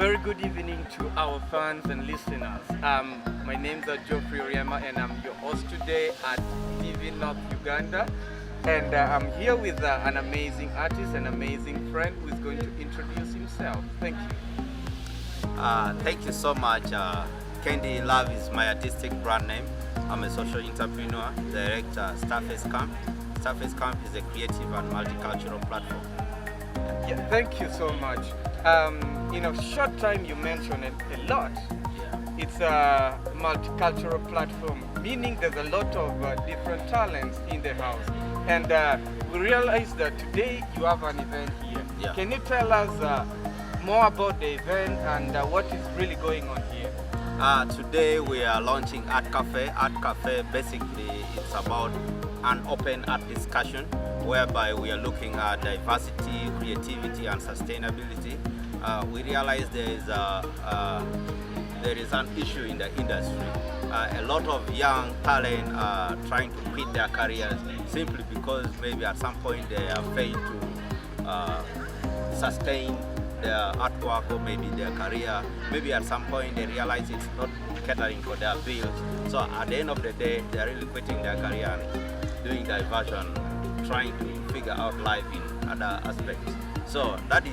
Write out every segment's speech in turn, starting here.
very good evening to our fans and listeners. My name is Geoffrey Oriema and I'm your host today at TV North Uganda. And I'm here with an amazing artist, an amazing friend who is going to introduce himself. Thank you. Thank you so much. Candy Love is my artistic brand name. I'm a social entrepreneur, director Starface Camp. Starface Camp is a creative and multicultural platform. Yeah, thank you so much. In a short time you mentioned it a lot. Yeah. It's a multicultural platform, meaning there's a lot of different talents in the house. And we realized that today you have an event here. Yeah. Can you tell us more about the event and what is really going on here? Today we are launching Art Cafe. Art Cafe, basically it's about an open art discussion whereby we are looking at diversity, creativity and sustainability. We realize there is an issue in the industry. A lot of young talent are trying to quit their careers simply because maybe at some point they are failed to sustain their artwork or maybe their career. Maybe at some point they realize it's not catering for their bills. So at the end of the day, they're really quitting their career and doing diversion, trying to figure out life in other aspects. So that is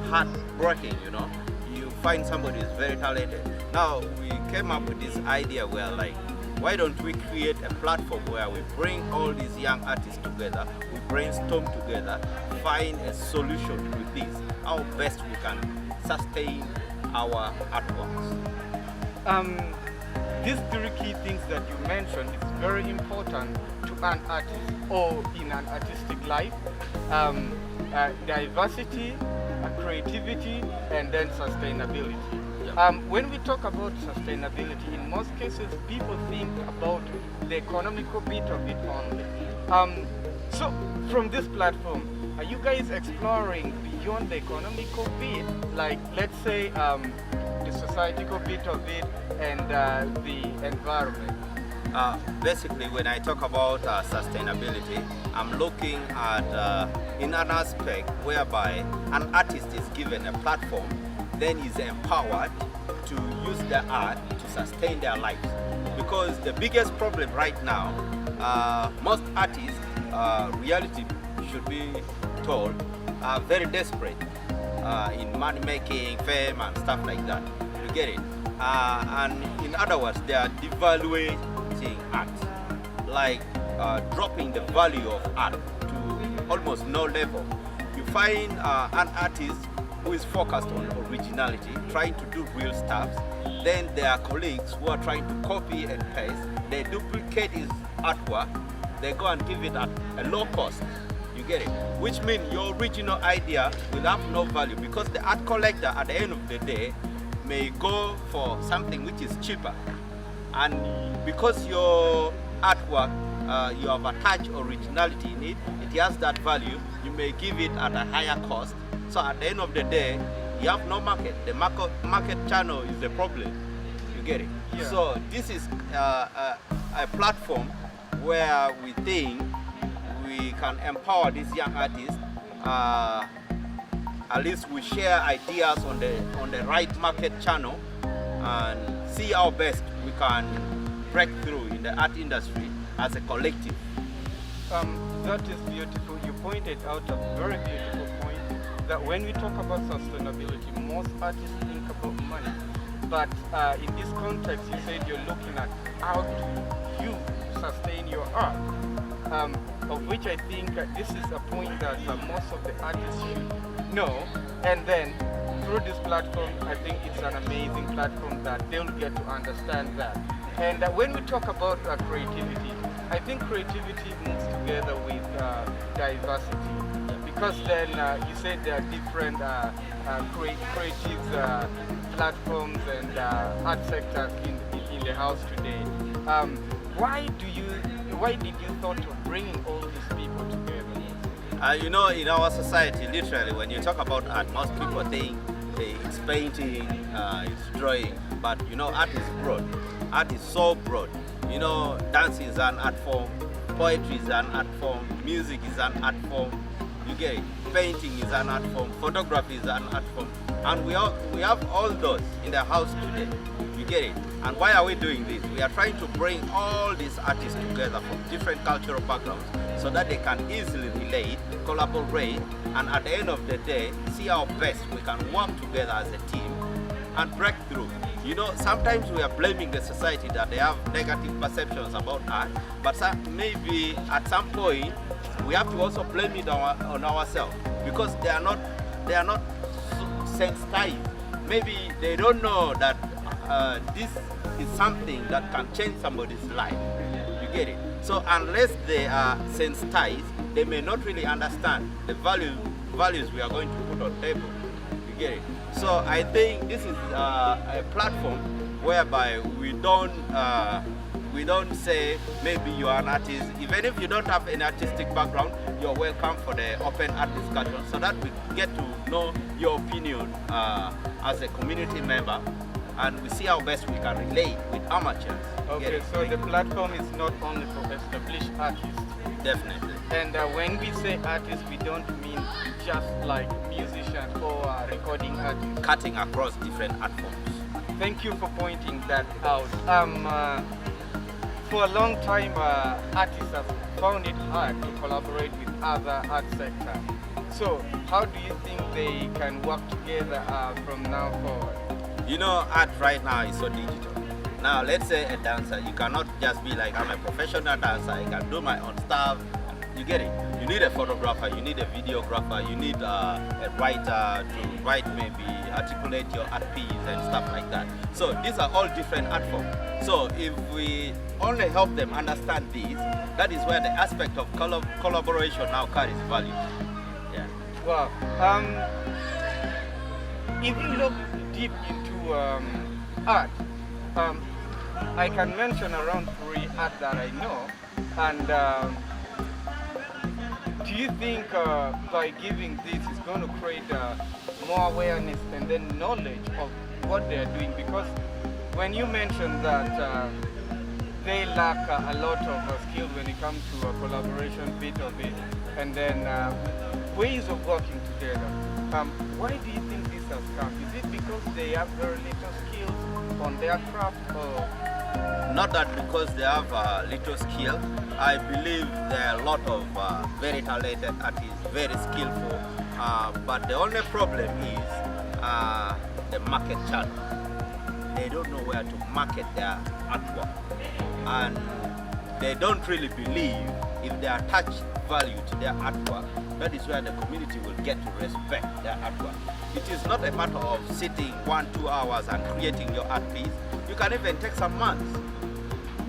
heartbreaking, you know. You find somebody who's very talented. Now we came up with this idea where like, why don't we create a platform where we bring all these young artists together, we brainstorm together, find a solution with this, how best we can sustain our artworks. These three key things that you mentioned is very important to an artist or in an artistic life. Diversity, creativity, and then sustainability. When we talk about sustainability, in most cases people think about the economical bit of it only. So from this platform, are you guys exploring beyond the economical bit, like let's say the societal bit of it and the environment? Basically, when I talk about sustainability, I'm looking at in an aspect whereby an artist is given a platform, then is empowered to use their art to sustain their lives. Because the biggest problem right now, most artists, reality should be told, are very desperate in money making, fame and stuff like that. You get it? And in other words, they are devaluing art, like dropping the value of art to almost no level. You find an artist who is focused on originality, trying to do real stuff, then there are colleagues who are trying to copy and paste, they duplicate his artwork, they go and give it at a low cost. You get it? Which means your original idea will have no value because the art collector at the end of the day may go for something which is cheaper. And because your artwork, you have attached originality in it, it has that value, you may give it at a higher cost. So at the end of the day, you have no market. The market channel is the problem. You get it? Yeah. So this is a platform where we think we can empower these young artists. At least we share ideas on the right market channel and see how best we can break through in the art industry as a collective. That is beautiful. You pointed out a very beautiful point that when we talk about sustainability, most artists think about money. But in this context, you said you're looking at how do you sustain your art, of which I think this is a point that most of the artists should know. And then through this platform, I think it's an amazing platform that they'll get to understand that. And when we talk about creativity, I think creativity moves together with diversity. Because then you said there are different creative platforms and art sectors in the house today. Why did you thought of bringing all these people together? You know, in our society, literally, when you talk about art, most people think it's painting, it's drawing. But you know, art is broad. Art is so broad. You know, dance is an art form, poetry is an art form, music is an art form. You get it? Painting is an art form, photography is an art form. And we have all those in the house today. You get it? And why are we doing this? We are trying to bring all these artists together from different cultural backgrounds so that they can easily relate, collaborate, and at the end of the day, see how best we can work together as a team and break through. You know, sometimes we are blaming the society that they have negative perceptions about art, but maybe at some point we have to also blame it on ourselves, because they are not sensitized. Maybe they don't know that this is something that can change somebody's life. You get it? So unless they are sensitized, they may not really understand the values we are going to put on table. You get it? So I think this is a platform whereby we don't say maybe you are an artist. Even if you don't have an artistic background, you're welcome for the open art discussion, so that we get to know your opinion as a community member, and we see how best we can relate with amateurs. Okay, so the platform is not only for established artists. Definitely. And when we say artists, we don't mean just like musicians or recording artists. Cutting across different art forms. Thank you for pointing that out. For a long time, artists have found it hard to collaborate with other art sectors. So how do you think they can work together from now forward? You know, art right now is so digital. Now, let's say a dancer, you cannot just be like, I'm a professional dancer, I can do my own stuff. You get it? You need a photographer, you need a videographer, you need a writer to write, maybe articulate your art piece and stuff like that. So these are all different art forms. So if we only help them understand this, that is where the aspect of collaboration now carries value. Yeah. Wow. If you look deep into art, I can mention around 3 art that I know. And do you think by giving this is going to create more awareness and then knowledge of what they are doing? Because when you mentioned that they lack a lot of skill when it comes to a collaboration bit of it, and then ways of working together, why do you think this has come? Is it because they have very little skills on their craft, or? Not that because they have little skill. I believe there are a lot of very talented artists, very skillful, but the only problem is the market channel. They don't know where to market their artwork, and they don't really believe if they attach value to their artwork, that is where the community will get to respect their artwork. It is not a matter of sitting 1-2 hours and creating your art piece. You can even take some months.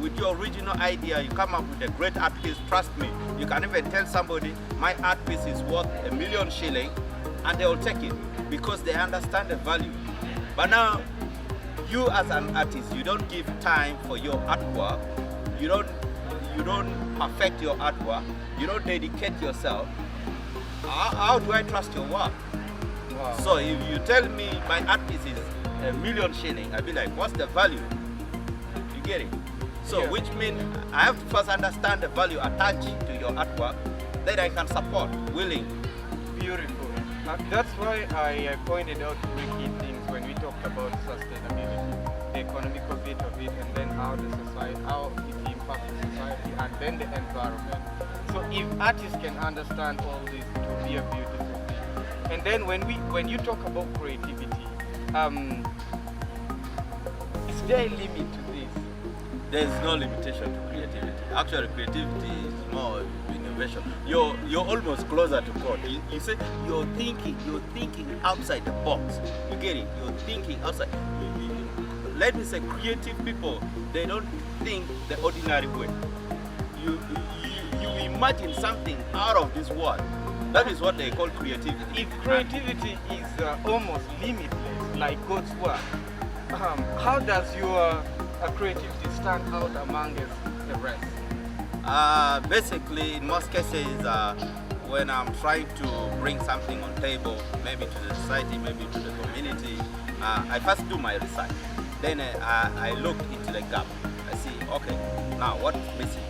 With your original idea, you come up with a great art piece. Trust me, you can even tell somebody, my art piece is worth $1 million shilling, and they will take it because they understand the value. But now, you as an artist, you don't give time for your artwork. You don't perfect your artwork. You don't dedicate yourself. How do I trust your work? Wow. So if you tell me my art piece is $1 million shilling, I'll be like, what's the value? You get it? So Yeah. which means I have to first understand the value attached to your artwork, then I can support, willing. Beautiful. That's why I pointed out 3 key things when we talked about sustainability, the economical bit of it, and then how it impacts society, and then the environment. So if artists can understand all this, it will be a beautiful thing. And then when you talk about creativity, is there a limit to this? There's no limitation to creativity. Actually, creativity is more innovation. You're almost closer to God. You say you're thinking outside the box. You get it? You're thinking outside. Let me say, creative people, they don't think the ordinary way. You imagine something out of this world. That is what they call creativity. If creativity is almost limitless, like God's work, how does your creativity stand out amongst the rest? Basically, in most cases, when I'm trying to bring something on table, maybe to the society, maybe to the community, I first do my research. Then I look into the gap. I see, okay, now what's missing?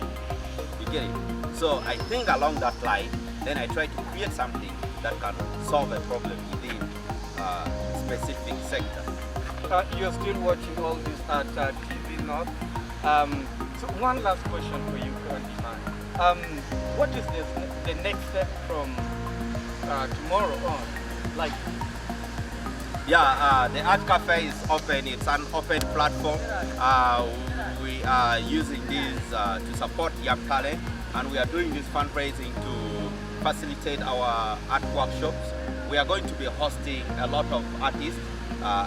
You get it? So I think along that line, then I try to create something that can solve a problem within specific sector. You're still watching all this at TV North. So one last question for you, Candyman. What is the next step from tomorrow on? Like, Yeah, the Art Cafe is open. It's an open platform. We are using this to support young talent, and we are doing this fundraising to facilitate our art workshops. We are going to be hosting a lot of artists,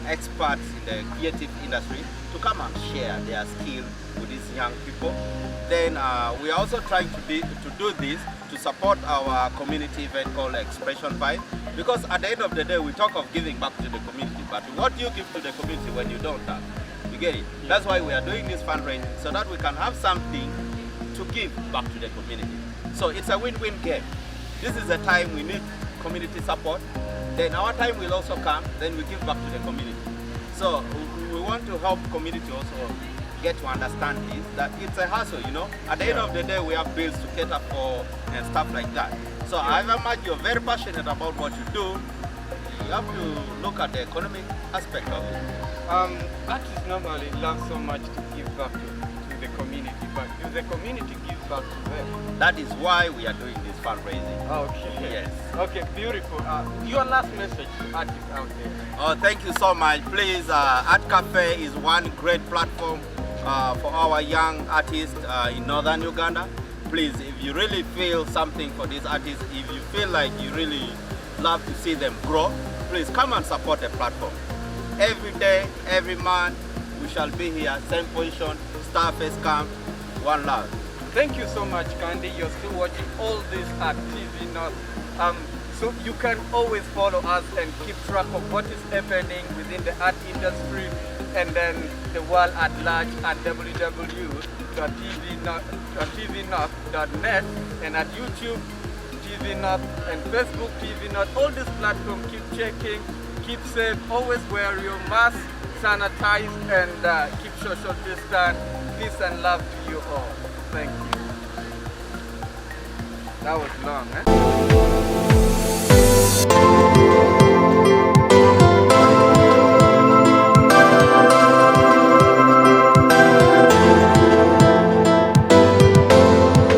experts in the creative industry to come and share their skill with these young people. Then we are also trying to do this to support our community event called Expression Vibe, because at the end of the day we talk of giving back to the community, but what do you give to the community when you don't have? You get it? Yeah. That's why we are doing this fundraising, so that we can have something to give back to the community. So it's a win-win game. This is a time we need community support, then our time will also come, then we give back to the community. So we want to help community also get to understand this, that it's a hustle, you know. At the end of the day, we have bills to cater for and stuff like that. So however much you're very passionate about what you do, you have to look at the economic aspect of it. Artists normally love so much to give back to the community, but do the community give back to them? That is why we are doing this fundraising. Okay. Yes. Okay, beautiful. Your last message to artists out there? Oh, thank you so much. Please, Art Cafe is one great platform for our young artists in northern Uganda. Please, if you really feel something for these artists, if you feel like you really love to see them grow, please come and support the platform. Every day, every month, we shall be here, same position, Starface Camp, one love. Thank you so much, Candy. You're still watching all this at TV North. So you can always follow us and keep track of what is happening within the art industry and then the world at large at www.tvnorth.net and at YouTube TV North and Facebook TV North. All these platforms, keep checking, keep safe, always wear your mask, sanitize, and keep social distance. Peace and love to you all. Thank you. That was long, eh?